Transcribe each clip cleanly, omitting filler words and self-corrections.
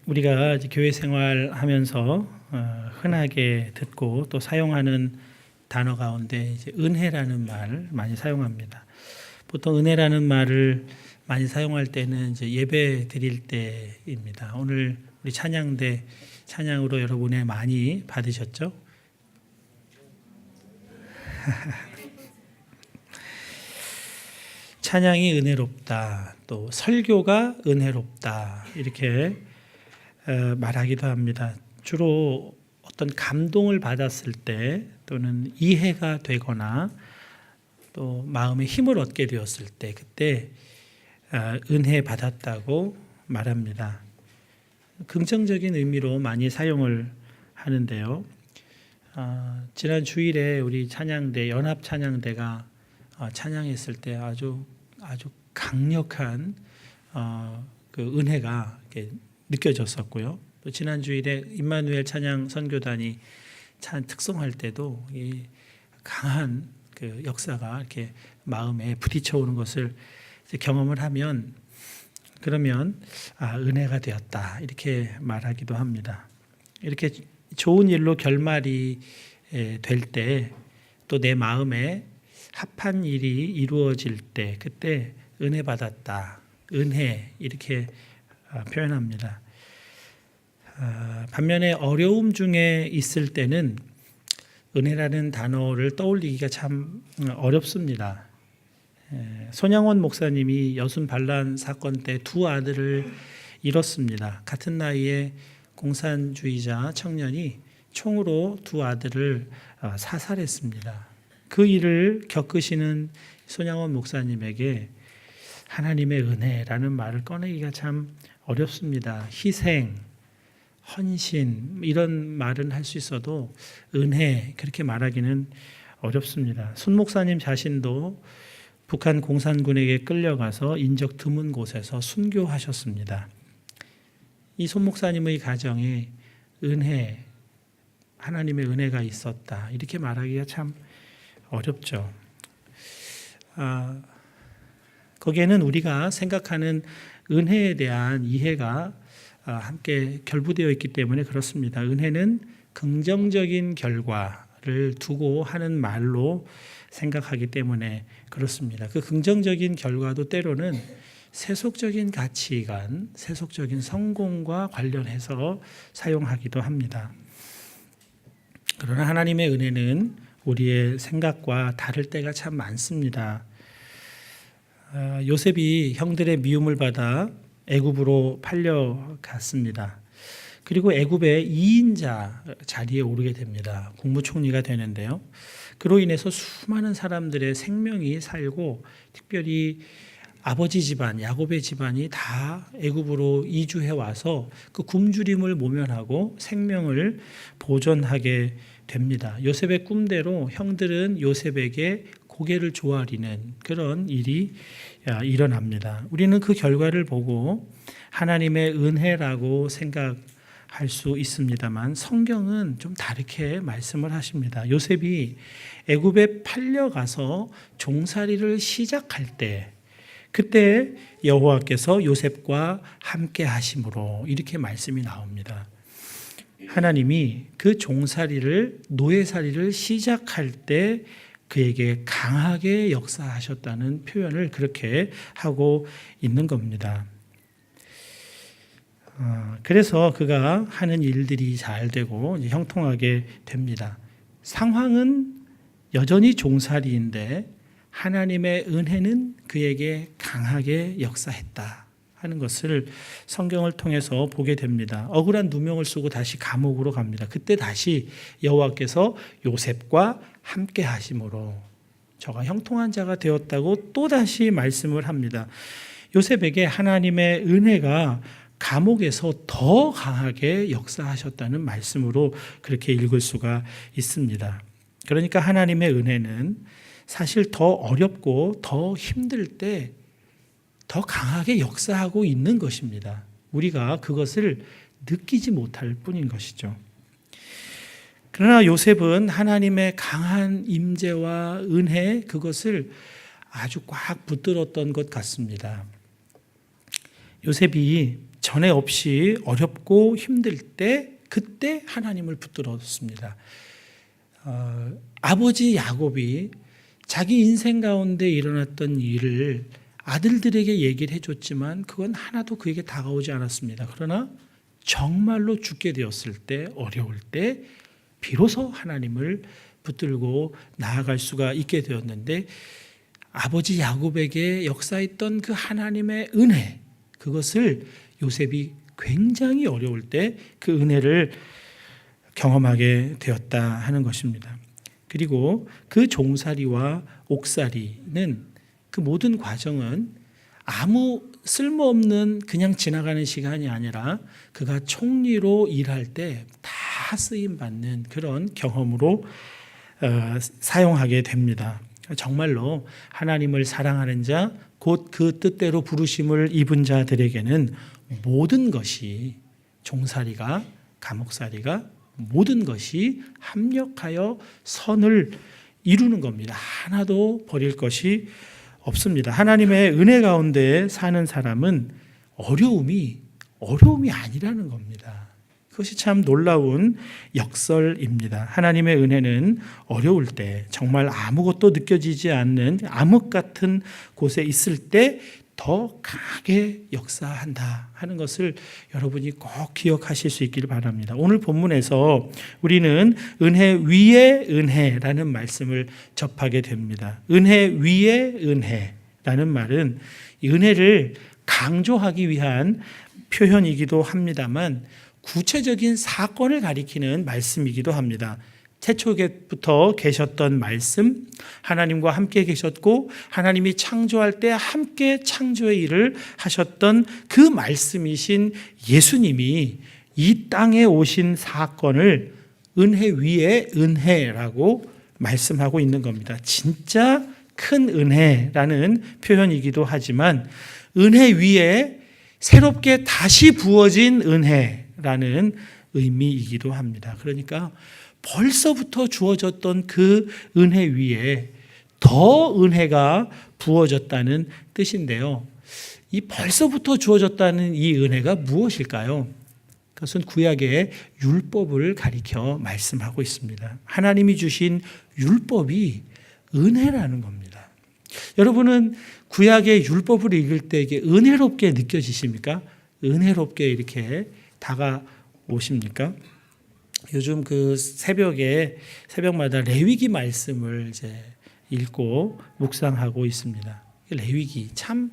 우리가 이제 교회 생활하면서 흔하게 듣고 또 사용하는 단어 가운데 이제 은혜라는 말 많이 사용합니다. 보통 은혜라는 말을 많이 사용할 때는 이제 예배 드릴 때입니다. 오늘 우리 찬양대 찬양으로 여러분 은혜 많이 받으셨죠? 찬양이 은혜롭다, 또 설교가 은혜롭다 이렇게 말하기도 합니다. 주로 어떤 감동을 받았을 때 또는 이해가 되거나 또 마음의 힘을 얻게 되었을 때 그때 은혜 받았다고 말합니다. 긍정적인 의미로 많이 사용을 하는데요. 지난 주일에 우리 찬양대 연합 찬양대가 찬양했을 때 아주 강력한 그 은혜가 이렇게 느껴졌었고요. 또 지난 주일에 임마누엘 찬양 선교단이 특송할 때도 이 강한 그 역사가 이렇게 마음에 부딪혀 오는 것을 경험을 하면 그러면 은혜가 되었다 이렇게 말하기도 합니다. 이렇게 좋은 일로 결말이 될 때 또 내 마음에 합한 일이 이루어질 때 그때 은혜 받았다, 은혜 이렇게 표현합니다. 반면에 어려움 중에 있을 때는 은혜라는 단어를 떠올리기가 참 어렵습니다. 손양원 목사님이 여순 반란 사건 때 두 아들을 잃었습니다. 같은 나이에 공산주의자 청년이 총으로 두 아들을 사살했습니다. 그 일을 겪으시는 손양원 목사님에게 하나님의 은혜라는 말을 꺼내기가 참 어렵습니다. 희생, 헌신 이런 말은 할 수 있어도 은혜 그렇게 말하기는 어렵습니다. 손 목사님 자신도 북한 공산군에게 끌려가서 인적 드문 곳에서 순교하셨습니다. 이 손 목사님의 가정에 은혜, 하나님의 은혜가 있었다 이렇게 말하기가 참 어렵죠. 거기에는 우리가 생각하는 은혜에 대한 이해가 함께 결부되어 있기 때문에 그렇습니다. 은혜는 긍정적인 결과를 두고 하는 말로 생각하기 때문에 그렇습니다. 그 긍정적인 결과도 때로는 세속적인 가치관, 세속적인 성공과 관련해서 사용하기도 합니다. 그러나 하나님의 은혜는 우리의 생각과 다를 때가 참 많습니다. 요셉이 형들의 미움을 받아 애굽으로 팔려갔습니다. 그리고 애굽의 2인자 자리에 오르게 됩니다. 국무총리가 되는데요. 그로 인해서 수많은 사람들의 생명이 살고 특별히 아버지 집안, 야곱의 집안이 다 애굽으로 이주해 와서 그 굶주림을 모면하고 생명을 보존하게 됩니다. 요셉의 꿈대로 형들은 요셉에게 고개를 조아리는 그런 일이 일어납니다. 우리는 그 결과를 보고 하나님의 은혜라고 생각할 수 있습니다만 성경은 좀 다르게 말씀을 하십니다. 요셉이 애굽에 팔려가서 종살이를 시작할 때 그때 여호와께서 요셉과 함께 하심으로 이렇게 말씀이 나옵니다. 하나님이 그 종살이를 노예살이를 시작할 때 그에게 강하게 역사하셨다는 표현을 그렇게 하고 있는 겁니다. 그래서 그가 하는 일들이 잘 되고 형통하게 됩니다. 상황은 여전히 종살이인데 하나님의 은혜는 그에게 강하게 역사했다 하는 것을 성경을 통해서 보게 됩니다. 억울한 누명을 쓰고 다시 감옥으로 갑니다. 그때 다시 여호와께서 요셉과 함께 하심으로 저가 형통한 자가 되었다고 또다시 말씀을 합니다. 요셉에게 하나님의 은혜가 감옥에서 더 강하게 역사하셨다는 말씀으로 그렇게 읽을 수가 있습니다. 그러니까 하나님의 은혜는 사실 더 어렵고 더 힘들 때 더 강하게 역사하고 있는 것입니다. 우리가 그것을 느끼지 못할 뿐인 것이죠. 그러나 요셉은 하나님의 강한 임재와 은혜 그것을 아주 꽉 붙들었던 것 같습니다. 요셉이 전에 없이 어렵고 힘들 때 그때 하나님을 붙들었습니다. 아버지 야곱이 자기 인생 가운데 일어났던 일을 아들들에게 얘기를 해줬지만 그건 하나도 그에게 다가오지 않았습니다. 그러나 정말로 죽게 되었을 때, 어려울 때 비로소 하나님을 붙들고 나아갈 수가 있게 되었는데, 아버지 야곱에게 역사했던 그 하나님의 은혜, 그것을 요셉이 굉장히 어려울 때 그 은혜를 경험하게 되었다 하는 것입니다. 그리고 그 종살이와 옥살이는 그 모든 과정은 아무 쓸모없는 그냥 지나가는 시간이 아니라 그가 총리로 일할 때 다 쓰임받는 그런 경험으로 사용하게 됩니다. 정말로 하나님을 사랑하는 자, 곧 그 뜻대로 부르심을 입은 자들에게는 모든 것이, 종살이가, 감옥살이가 모든 것이 합력하여 선을 이루는 겁니다. 하나도 버릴 것이 없습니다. 하나님의 은혜 가운데 사는 사람은 어려움이 아니라는 겁니다. 그것이 참 놀라운 역설입니다. 하나님의 은혜는 어려울 때, 정말 아무것도 느껴지지 않는 암흑 같은 곳에 있을 때 더 강하게 역사한다 하는 것을 여러분이 꼭 기억하실 수 있기를 바랍니다. 오늘 본문에서 우리는 은혜 위에 은혜라는 말씀을 접하게 됩니다. 은혜 위에 은혜라는 말은 은혜를 강조하기 위한 표현이기도 합니다만 구체적인 사건을 가리키는 말씀이기도 합니다. 태초부터 계셨던 말씀, 하나님과 함께 계셨고 하나님이 창조할 때 함께 창조의 일을 하셨던 그 말씀이신 예수님이 이 땅에 오신 사건을 은혜 위에 은혜라고 말씀하고 있는 겁니다. 진짜 큰 은혜라는 표현이기도 하지만 은혜 위에 새롭게 다시 부어진 은혜라는 의미이기도 합니다. 그러니까 벌써부터 주어졌던 그 은혜 위에 더 은혜가 부어졌다는 뜻인데요. 이 벌써부터 주어졌다는 이 은혜가 무엇일까요? 그것은 구약의 율법을 가리켜 말씀하고 있습니다. 하나님이 주신 율법이 은혜라는 겁니다. 여러분은 구약의 율법을 읽을 때 이게 은혜롭게 느껴지십니까? 은혜롭게 이렇게 다가오십니까? 요즘 그 새벽마다 레위기 말씀을 이제 읽고 묵상하고 있습니다. 레위기 참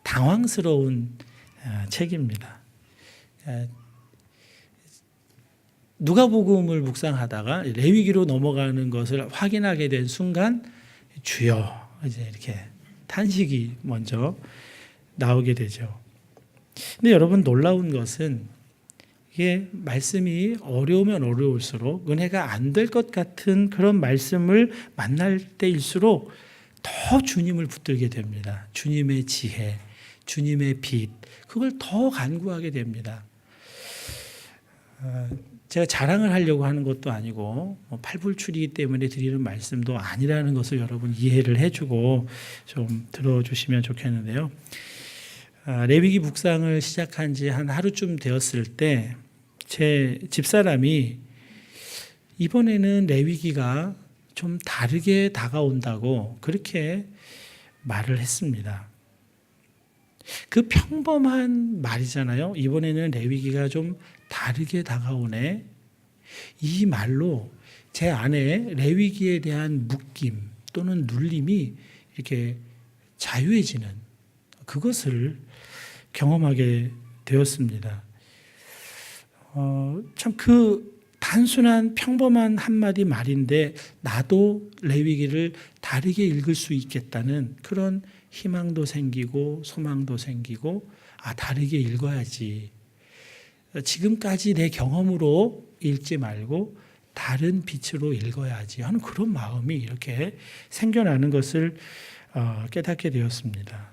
당황스러운 책입니다. 누가복음을 묵상하다가 레위기로 넘어가는 것을 확인하게 된 순간 주여 이제 이렇게 탄식이 먼저 나오게 되죠. 근데 여러분 놀라운 것은 이게 말씀이 어려우면 어려울수록 은혜가 안 될 것 같은 그런 말씀을 만날 때일수록 더 주님을 붙들게 됩니다. 주님의 지혜, 주님의 빛, 그걸 더 간구하게 됩니다. 제가 자랑을 하려고 하는 것도 아니고 팔불출이기 때문에 드리는 말씀도 아니라는 것을 여러분 이해를 해주고 좀 들어주시면 좋겠는데요. 레위기 묵상을 시작한 지 한 하루쯤 되었을 때 제 집사람이 이번에는 레위기가 좀 다르게 다가온다고 그렇게 말을 했습니다. 그 평범한 말이잖아요. 이번에는 레위기가 좀 다르게 다가오네. 이 말로 제 안에 레위기에 대한 묶임 또는 눌림이 이렇게 자유해지는 그것을 경험하게 되었습니다. 참 그 단순한 평범한 한마디 말인데 나도 레위기를 다르게 읽을 수 있겠다는 그런 희망도 생기고 소망도 생기고 다르게 읽어야지. 지금까지 내 경험으로 읽지 말고 다른 빛으로 읽어야지 하는 그런 마음이 이렇게 생겨나는 것을 깨닫게 되었습니다.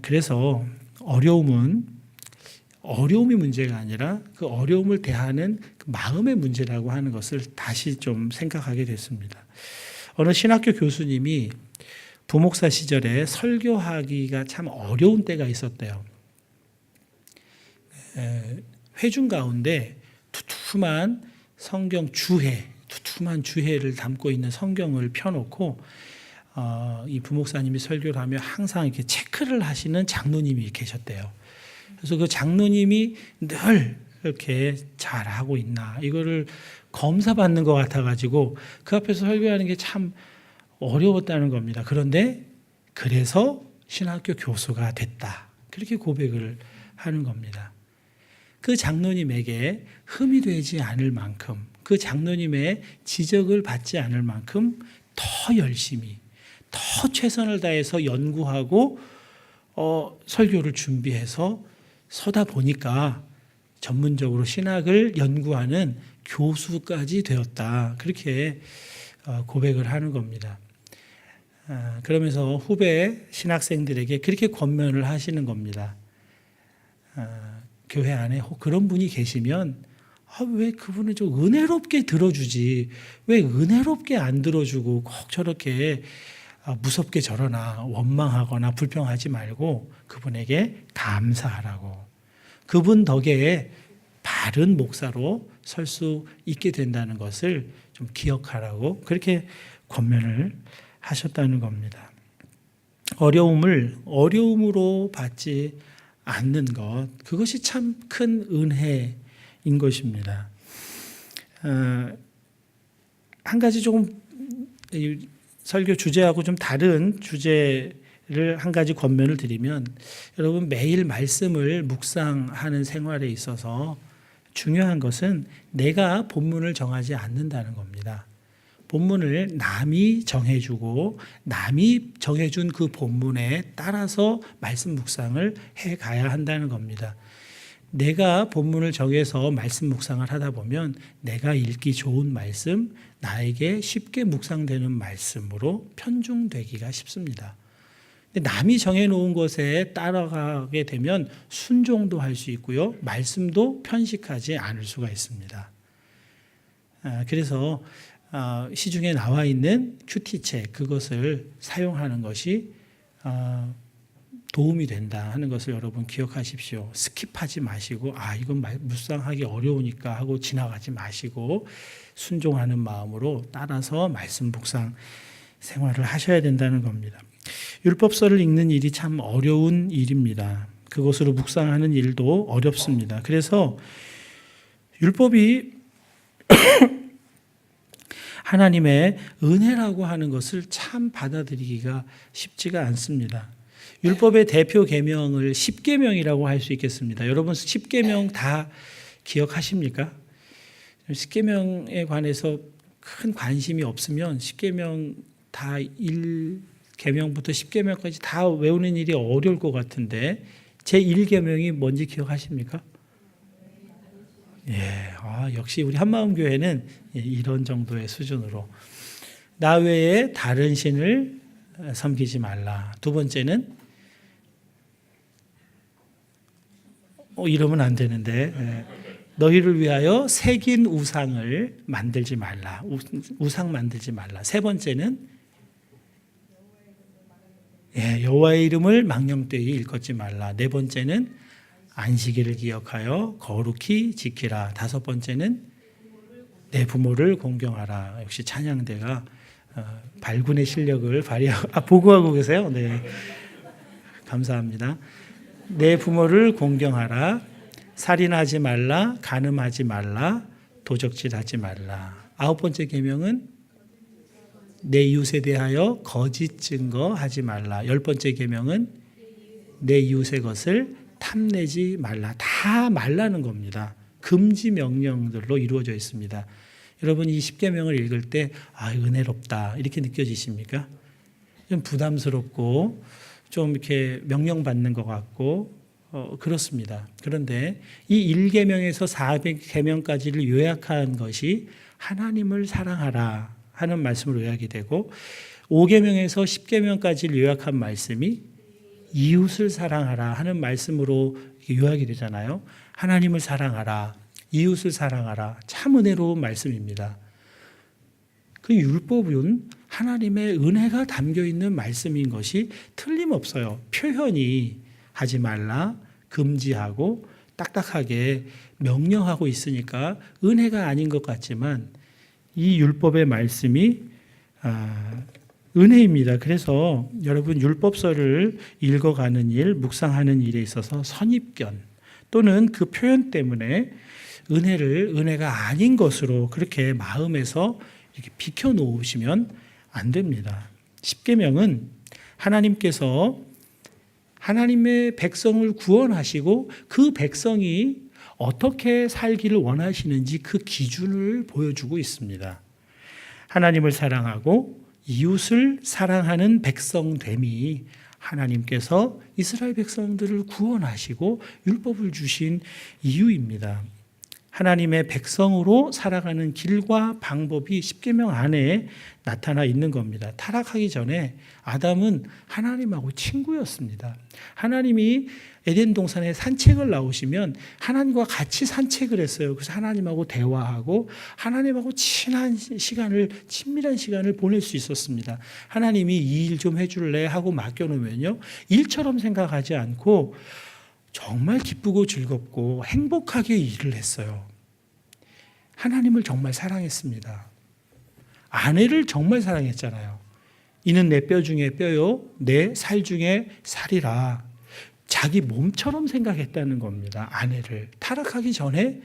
그래서 어려움이 문제가 아니라 그 어려움을 대하는 그 마음의 문제라고 하는 것을 다시 좀 생각하게 됐습니다. 어느 신학교 교수님이 부목사 시절에 설교하기가 참 어려운 때가 있었대요. 회중 가운데 두툼한 성경 두툼한 주해를 담고 있는 성경을 펴놓고 이 부목사님이 설교를 하며 항상 이렇게 체크를 하시는 장로님이 계셨대요. 그래서 그 장로님이 늘 이렇게 잘하고 있나 이거를 검사받는 것 같아가지고 그 앞에서 설교하는 게 참 어려웠다는 겁니다. 그런데 그래서 신학교 교수가 됐다. 그렇게 고백을 하는 겁니다. 그 장로님에게 흠이 되지 않을 만큼, 그 장로님의 지적을 받지 않을 만큼 더 열심히, 더 최선을 다해서 연구하고 설교를 준비해서 서다 보니까 전문적으로 신학을 연구하는 교수까지 되었다. 그렇게 고백을 하는 겁니다. 그러면서 후배 신학생들에게 그렇게 권면을 하시는 겁니다. 교회 안에 그런 분이 계시면 왜 그분은 좀 은혜롭게 들어주지, 왜 은혜롭게 안 들어주고 꼭 저렇게 무섭게 저러나 원망하거나 불평하지 말고 그분에게 감사하라고, 그분 덕에 바른 목사로 설 수 있게 된다는 것을 좀 기억하라고 그렇게 권면을 하셨다는 겁니다. 어려움을 어려움으로 받지 않는 것, 그것이 참 큰 은혜인 것입니다. 한 가지 조금 설교 주제하고 좀 다른 주제를 한 가지 권면을 드리면, 여러분 매일 말씀을 묵상하는 생활에 있어서 중요한 것은 내가 본문을 정하지 않는다는 겁니다. 본문을 남이 정해주고 남이 정해준 그 본문에 따라서 말씀 묵상을 해가야 한다는 겁니다. 내가 본문을 정해서 말씀 묵상을 하다 보면 내가 읽기 좋은 말씀, 나에게 쉽게 묵상되는 말씀으로 편중되기가 쉽습니다. 남이 정해놓은 것에 따라가게 되면 순종도 할 수 있고요, 말씀도 편식하지 않을 수가 있습니다. 그래서 시중에 나와 있는 큐티책, 그것을 사용하는 것이 도움이 된다 하는 것을 여러분 기억하십시오. 스킵하지 마시고 이건 묵상하기 어려우니까 하고 지나가지 마시고 순종하는 마음으로 따라서 말씀 묵상 생활을 하셔야 된다는 겁니다. 율법서를 읽는 일이 참 어려운 일입니다. 그것으로 묵상하는 일도 어렵습니다. 그래서 율법이 하나님의 은혜라고 하는 것을 참 받아들이기가 쉽지가 않습니다. 율법의 대표 계명을 10계명이라고 할 수 있겠습니다. 여러분 10계명 다 기억하십니까? 10계명에 관해서 큰 관심이 없으면 10계명 다 1계명부터 10계명까지 다 외우는 일이 어려울 것 같은데, 제 1계명이 뭔지 기억하십니까? 역시 우리 한마음교회는 이런 정도의 수준으로, 나 외에 다른 신을 섬기지 말라. 두 번째는 이러면 안 되는데, 너희를 위하여 새긴 우상을 만들지 말라. 우상 만들지 말라. 세 번째는 여호와의 이름을 망령되이 일컫지 말라. 네 번째는 안식일을 기억하여 거룩히 지키라. 다섯 번째는 내 부모를 공경하라. 역시 찬양대가 발군의 실력을 발휘하고 보고하고 계세요. 네, 감사합니다. 내 부모를 공경하라. 살인하지 말라. 간음하지 말라. 도적질하지 말라. 아홉 번째 계명은 내 이웃에 대하여 거짓 증거하지 말라. 열 번째 계명은 내 이웃의 것을 탐내지 말라. 다 말라는 겁니다. 금지 명령들로 이루어져 있습니다. 여러분 이 10계명을 읽을 때 은혜롭다 이렇게 느껴지십니까? 좀 부담스럽고 좀 이렇게 명령받는 것 같고 그렇습니다. 그런데 이 1계명에서 400계명까지를 요약한 것이 하나님을 사랑하라 하는 말씀으로 요약이 되고, 5계명에서 10계명까지를 요약한 말씀이 이웃을 사랑하라 하는 말씀으로 요약이 되잖아요. 하나님을 사랑하라, 이웃을 사랑하라, 참 은혜로운 말씀입니다. 그 율법은 하나님의 은혜가 담겨 있는 말씀인 것이 틀림없어요. 표현이 하지 말라, 금지하고 딱딱하게 명령하고 있으니까 은혜가 아닌 것 같지만 이 율법의 말씀이 은혜입니다. 그래서 여러분 율법서를 읽어가는 일, 묵상하는 일에 있어서 선입견 또는 그 표현 때문에 은혜가 아닌 것으로 그렇게 마음에서 이렇게 비켜놓으시면 안 됩니다. 십계명은 하나님께서 하나님의 백성을 구원하시고 그 백성이 어떻게 살기를 원하시는지 그 기준을 보여주고 있습니다. 하나님을 사랑하고 이웃을 사랑하는 백성됨이 하나님께서 이스라엘 백성들을 구원하시고 율법을 주신 이유입니다. 하나님의 백성으로 살아가는 길과 방법이 십계명 안에 나타나 있는 겁니다. 타락하기 전에 아담은 하나님하고 친구였습니다. 하나님이 에덴 동산에 산책을 나오시면 하나님과 같이 산책을 했어요. 그래서 하나님하고 대화하고 하나님하고 친밀한 시간을 보낼 수 있었습니다. 하나님이 이 일 좀 해줄래 하고 맡겨놓으면요, 일처럼 생각하지 않고 정말 기쁘고 즐겁고 행복하게 일을 했어요. 하나님을 정말 사랑했습니다. 아내를 정말 사랑했잖아요. 이는 내 뼈 중에 뼈요, 내 살 중에 살이라. 자기 몸처럼 생각했다는 겁니다. 아내를 타락하기 전에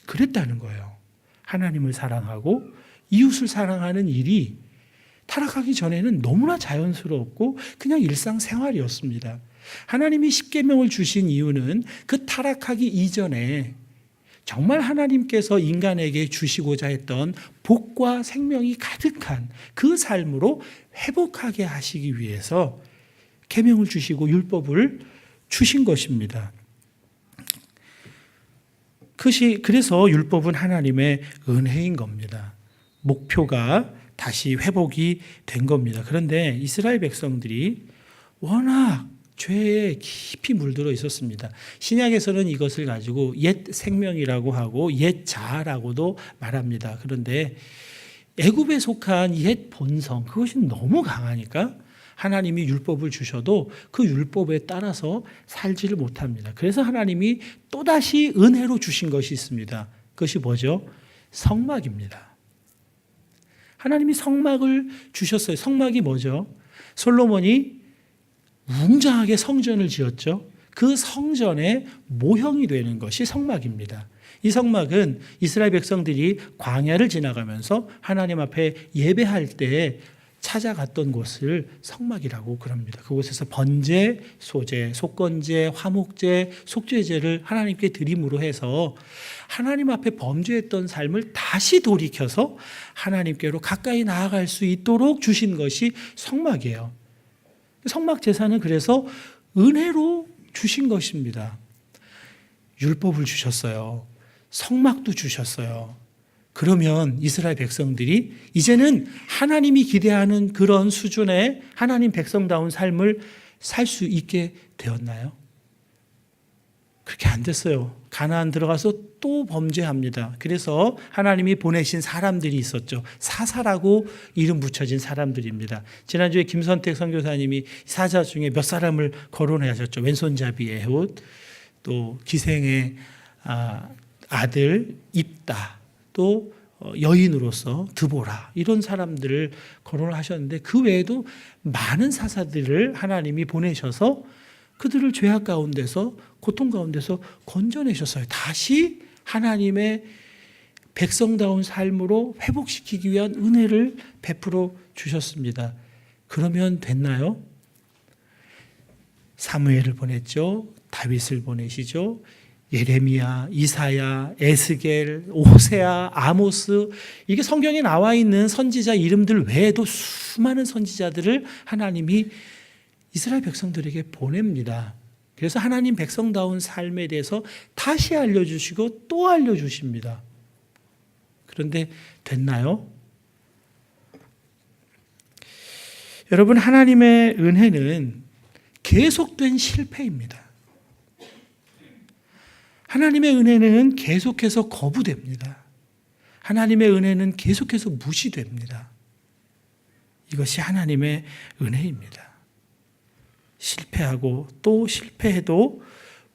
그랬다는 거예요. 하나님을 사랑하고 이웃을 사랑하는 일이 타락하기 전에는 너무나 자연스럽고 그냥 일상생활이었습니다. 하나님이 십계명을 주신 이유는 그 타락하기 이전에 정말 하나님께서 인간에게 주시고자 했던 복과 생명이 가득한 그 삶으로 회복하게 하시기 위해서 계명을 주시고 율법을 주신 것입니다. 그래서 율법은 하나님의 은혜인 겁니다. 목표가 다시 회복이 된 겁니다. 그런데 이스라엘 백성들이 워낙 죄에 깊이 물들어 있었습니다. 신약에서는 이것을 가지고 옛 생명이라고 하고 옛 자아라고도 말합니다. 그런데 애굽에 속한 옛 본성, 그것이 너무 강하니까 하나님이 율법을 주셔도 그 율법에 따라서 살지를 못합니다. 그래서 하나님이 또다시 은혜로 주신 것이 있습니다. 그것이 뭐죠? 성막입니다. 하나님이 성막을 주셨어요. 성막이 뭐죠? 솔로몬이 웅장하게 성전을 지었죠. 그 성전의 모형이 되는 것이 성막입니다. 이 성막은 이스라엘 백성들이 광야를 지나가면서 하나님 앞에 예배할 때 찾아갔던 곳을 성막이라고 그럽니다. 그곳에서 번제, 소제, 속건제, 화목제, 속죄제를 하나님께 드림으로 해서 하나님 앞에 범죄했던 삶을 다시 돌이켜서 하나님께로 가까이 나아갈 수 있도록 주신 것이 성막이에요. 성막 제사는 그래서 은혜로 주신 것입니다. 율법을 주셨어요. 성막도 주셨어요. 그러면 이스라엘 백성들이 이제는 하나님이 기대하는 그런 수준의 하나님 백성다운 삶을 살 수 있게 되었나요? 그렇게 안 됐어요. 가나안 들어가서 또 범죄합니다. 그래서 하나님이 보내신 사람들이 있었죠. 사사라고 이름 붙여진 사람들입니다. 지난주에 김선택 선교사님이 사자 중에 몇 사람을 거론하셨죠. 왼손잡이 에훗, 또 기생의 아들 입다, 또 여인으로서 드보라, 이런 사람들을 거론을 하셨는데 그 외에도 많은 사사들을 하나님이 보내셔서 그들을 죄악 가운데서, 고통 가운데서 건져내셨어요. 다시 하나님의 백성다운 삶으로 회복시키기 위한 은혜를 베풀어 주셨습니다. 그러면 됐나요? 사무엘을 보냈죠. 다윗을 보내시죠. 예레미야, 이사야, 에스겔, 오세아, 아모스, 이게 성경에 나와 있는 선지자 이름들 외에도 수많은 선지자들을 하나님이 이스라엘 백성들에게 보냅니다. 그래서 하나님 백성다운 삶에 대해서 다시 알려주시고 또 알려주십니다. 그런데 됐나요? 여러분, 하나님의 은혜는 계속된 실패입니다. 하나님의 은혜는 계속해서 거부됩니다. 하나님의 은혜는 계속해서 무시됩니다. 이것이 하나님의 은혜입니다. 실패하고 또 실패해도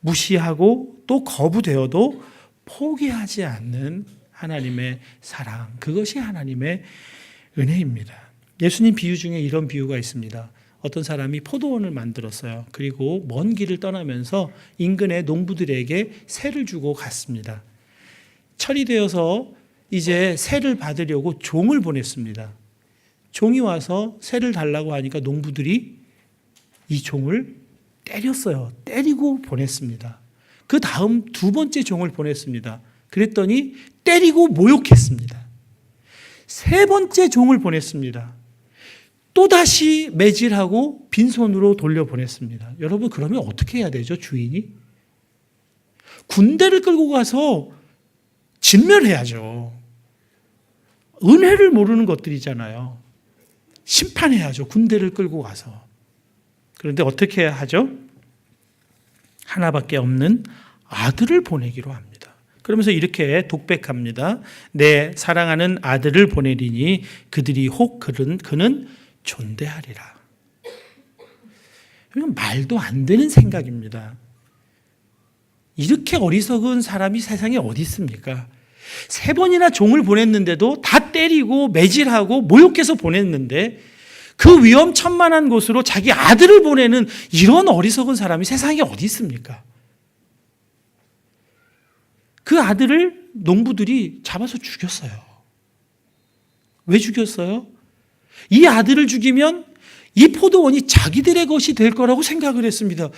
무시하고 또 거부되어도 포기하지 않는 하나님의 사랑, 그것이 하나님의 은혜입니다. 예수님 비유 중에 이런 비유가 있습니다. 어떤 사람이 포도원을 만들었어요. 그리고 먼 길을 떠나면서 인근의 농부들에게 세를 주고 갔습니다. 철이 되어서 이제 세를 받으려고 종을 보냈습니다. 종이 와서 세를 달라고 하니까 농부들이 이 종을 때렸어요. 때리고 보냈습니다. 그 다음 두 번째 종을 보냈습니다. 그랬더니 때리고 모욕했습니다. 세 번째 종을 보냈습니다. 또다시 매질하고 빈손으로 돌려보냈습니다. 여러분, 그러면 어떻게 해야 되죠, 주인이? 군대를 끌고 가서 진멸해야죠. 은혜를 모르는 것들이잖아요. 심판해야죠, 군대를 끌고 가서. 그런데 어떻게 하죠? 하나밖에 없는 아들을 보내기로 합니다. 그러면서 이렇게 독백합니다. 내 사랑하는 아들을 보내리니 그들이 혹 그는 존대하리라. 이건 말도 안 되는 생각입니다. 이렇게 어리석은 사람이 세상에 어디 있습니까? 3번이나 종을 보냈는데도 다 때리고 매질하고 모욕해서 보냈는데 그 위험천만한 곳으로 자기 아들을 보내는 이런 어리석은 사람이 세상에 어디 있습니까? 그 아들을 농부들이 잡아서 죽였어요. 왜 죽였어요? 이 아들을 죽이면 이 포도원이 자기들의 것이 될 거라고 생각을 했습니다.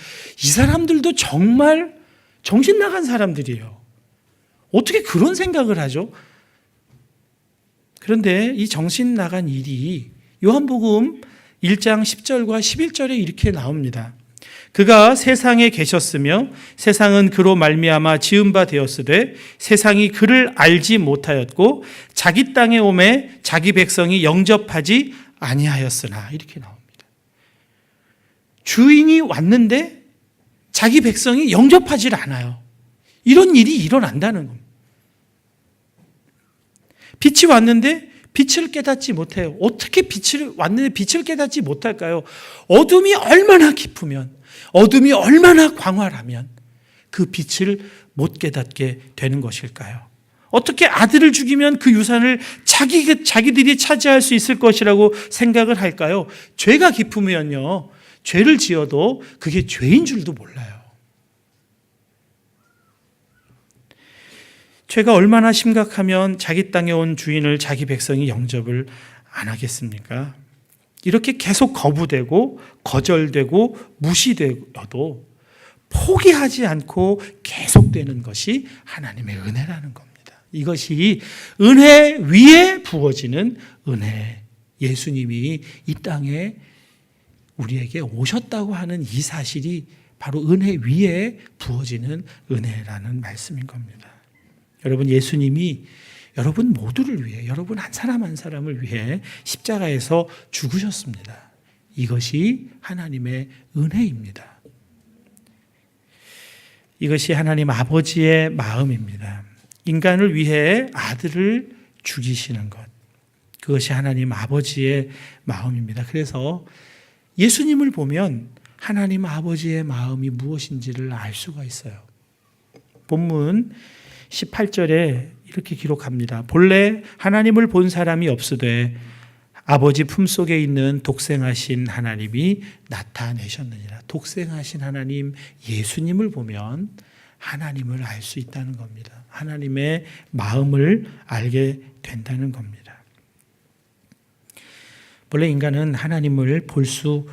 이 사람들도 정말 정신 나간 사람들이에요. 어떻게 그런 생각을 하죠? 그런데 이 정신 나간 일이 요한복음 1장 10절과 11절에 이렇게 나옵니다. 그가 세상에 계셨으며 세상은 그로 말미암아 지은 바 되었으되 세상이 그를 알지 못하였고 자기 땅에 오매 자기 백성이 영접하지 아니하였으나, 이렇게 나옵니다. 주인이 왔는데 자기 백성이 영접하지 않아요. 이런 일이 일어난다는 겁니다. 빛이 왔는데 빛을 깨닫지 못해요. 어떻게 빛을 왔는데 빛을 깨닫지 못할까요? 어둠이 얼마나 깊으면, 어둠이 얼마나 광활하면 그 빛을 못 깨닫게 되는 것일까요? 어떻게 아들을 죽이면 그 유산을 자기들이 차지할 수 있을 것이라고 생각을 할까요? 죄가 깊으면요, 죄를 지어도 그게 죄인 줄도 몰라요. 죄가 얼마나 심각하면 자기 땅에 온 주인을 자기 백성이 영접을 안 하겠습니까? 이렇게 계속 거부되고 거절되고 무시되어도 포기하지 않고 계속되는 것이 하나님의 은혜라는 겁니다. 이것이 은혜 위에 부어지는 은혜. 예수님이 이 땅에 우리에게 오셨다고 하는 이 사실이 바로 은혜 위에 부어지는 은혜라는 말씀인 겁니다. 여러분, 예수님이 여러분 모두를 위해, 여러분 한 사람 한 사람을 위해 십자가에서 죽으셨습니다. 이것이 하나님의 은혜입니다. 이것이 하나님 아버지의 마음입니다. 인간을 위해 아들을 죽이시는 것, 그것이 하나님 아버지의 마음입니다. 그래서 예수님을 보면 하나님 아버지의 마음이 무엇인지를 알 수가 있어요. 본문 18절에 이렇게 기록합니다. 본래 하나님을 본 사람이 없으되 아버지 품속에 있는 독생하신 하나님이 나타내셨느니라. 독생하신 하나님 예수님을 보면 하나님을 알 수 있다는 겁니다. 하나님의 마음을 알게 된다는 겁니다. 본래 인간은 하나님을 볼 수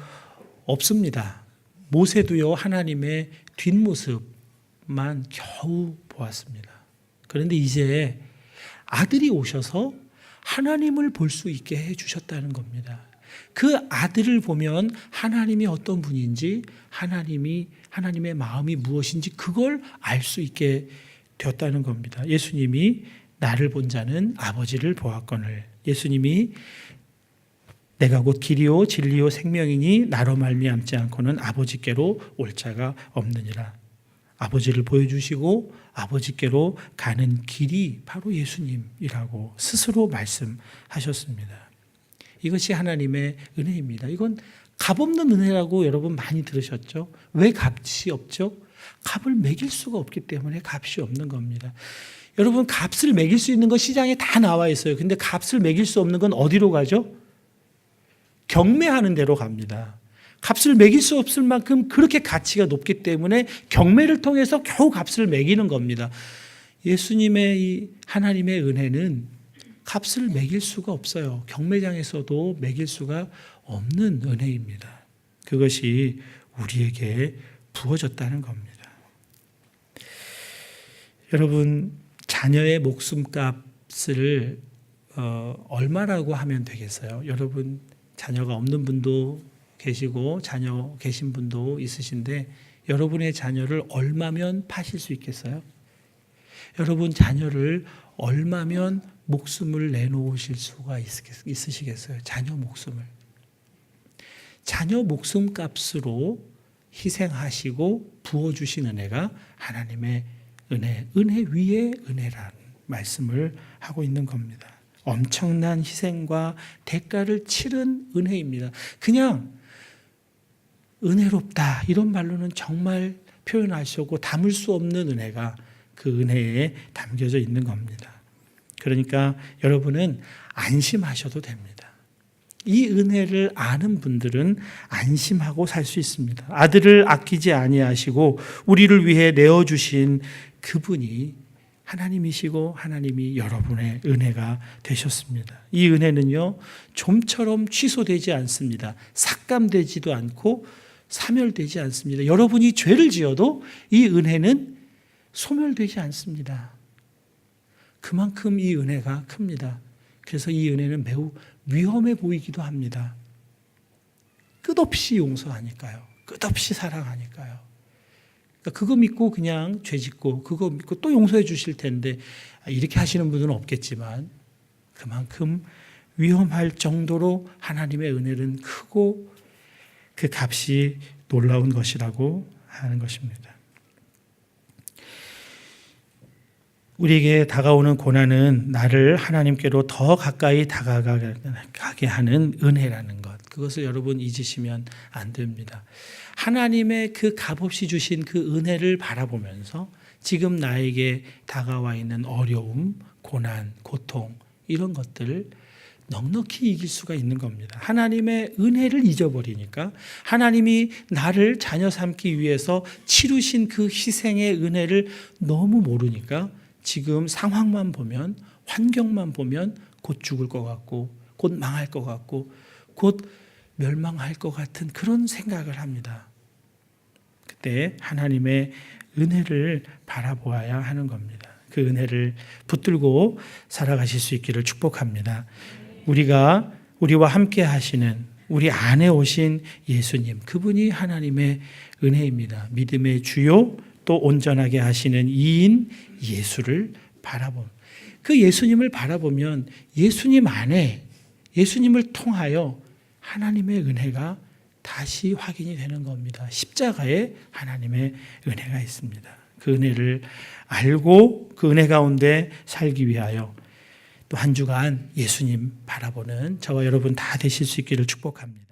없습니다. 모세도요, 하나님의 뒷모습만 겨우 보았습니다. 그런데 이제 아들이 오셔서 하나님을 볼 수 있게 해주셨다는 겁니다. 그 아들을 보면 하나님이 어떤 분인지, 하나님의 마음이 무엇인지 그걸 알 수 있게 되었다는 겁니다. 예수님이 나를 본 자는 아버지를 보았거늘. 예수님이 내가 곧 길이요 진리요 생명이니 나로 말미암지 않고는 아버지께로 올 자가 없느니라. 아버지를 보여주시고 아버지께로 가는 길이 바로 예수님이라고 스스로 말씀하셨습니다. 이것이 하나님의 은혜입니다. 이건 값없는 은혜라고 여러분 많이 들으셨죠? 왜 값이 없죠? 값을 매길 수가 없기 때문에 값이 없는 겁니다. 여러분, 값을 매길 수 있는 건 시장에 다 나와 있어요. 근데 값을 매길 수 없는 건 어디로 가죠? 경매하는 데로 갑니다. 값을 매길 수 없을 만큼 그렇게 가치가 높기 때문에 경매를 통해서 겨우 값을 매기는 겁니다. 예수님의 이 하나님의 은혜는 값을 매길 수가 없어요. 경매장에서도 매길 수가 없는 은혜입니다. 그것이 우리에게 부어졌다는 겁니다. 여러분, 자녀의 목숨값을 얼마라고 하면 되겠어요? 여러분, 자녀가 없는 분도 계시고 자녀 계신 분도 있으신데 여러분의 자녀를 얼마면 파실 수 있겠어요? 여러분 자녀를 얼마면 목숨을 내놓으실 수가 있으시겠어요? 자녀 목숨을. 자녀 목숨값으로 희생하시고 부어주신 은혜가 하나님의 은혜 위에 은혜라는 말씀을 하고 있는 겁니다. 엄청난 희생과 대가를 치른 은혜입니다. 그냥 은혜롭다 이런 말로는 정말 표현할 수 없고 담을 수 없는 은혜가 그 은혜에 담겨져 있는 겁니다. 그러니까 여러분은 안심하셔도 됩니다. 이 은혜를 아는 분들은 안심하고 살 수 있습니다. 아들을 아끼지 아니하시고 우리를 위해 내어주신 그분이 하나님이시고 하나님이 여러분의 은혜가 되셨습니다. 이 은혜는요, 좀처럼 취소되지 않습니다. 삭감되지도 않고 사멸되지 않습니다. 여러분이 죄를 지어도 이 은혜는 소멸되지 않습니다. 그만큼 이 은혜가 큽니다. 그래서 이 은혜는 매우 위험해 보이기도 합니다. 끝없이 용서하니까요. 끝없이 사랑하니까요. 그러니까 그거 믿고 그냥 죄 짓고 그거 믿고 또 용서해 주실 텐데 이렇게 하시는 분은 없겠지만 그만큼 위험할 정도로 하나님의 은혜는 크고 그 값이 놀라운 것이라고 하는 것입니다. 우리에게 다가오는 고난은 나를 하나님께로 더 가까이 다가가게 하는 은혜라는 것. 그것을 여러분 잊으시면 안 됩니다. 하나님의 그 값없이 주신 그 은혜를 바라보면서 지금 나에게 다가와 있는 어려움, 고난, 고통 이런 것들을 넉넉히 이길 수가 있는 겁니다. 하나님의 은혜를 잊어버리니까 하나님이 나를 자녀 삼기 위해서 치르신 그 희생의 은혜를 너무 모르니까 지금 상황만 보면 환경만 보면 곧 죽을 것 같고 곧 망할 것 같고 곧 멸망할 것 같은 그런 생각을 합니다. 그때 하나님의 은혜를 바라보아야 하는 겁니다. 그 은혜를 붙들고 살아가실 수 있기를 축복합니다. 우리와 함께 하시는 우리 안에 오신 예수님, 그분이 하나님의 은혜입니다. 믿음의 주요 또 온전하게 하시는 이인 예수를 바라보면 그 예수님을 바라보면 예수님 안에 예수님을 통하여 하나님의 은혜가 다시 확인이 되는 겁니다. 십자가에 하나님의 은혜가 있습니다. 그 은혜를 알고 그 은혜 가운데 살기 위하여 또 한 주간 예수님 바라보는 저와 여러분 다 되실 수 있기를 축복합니다.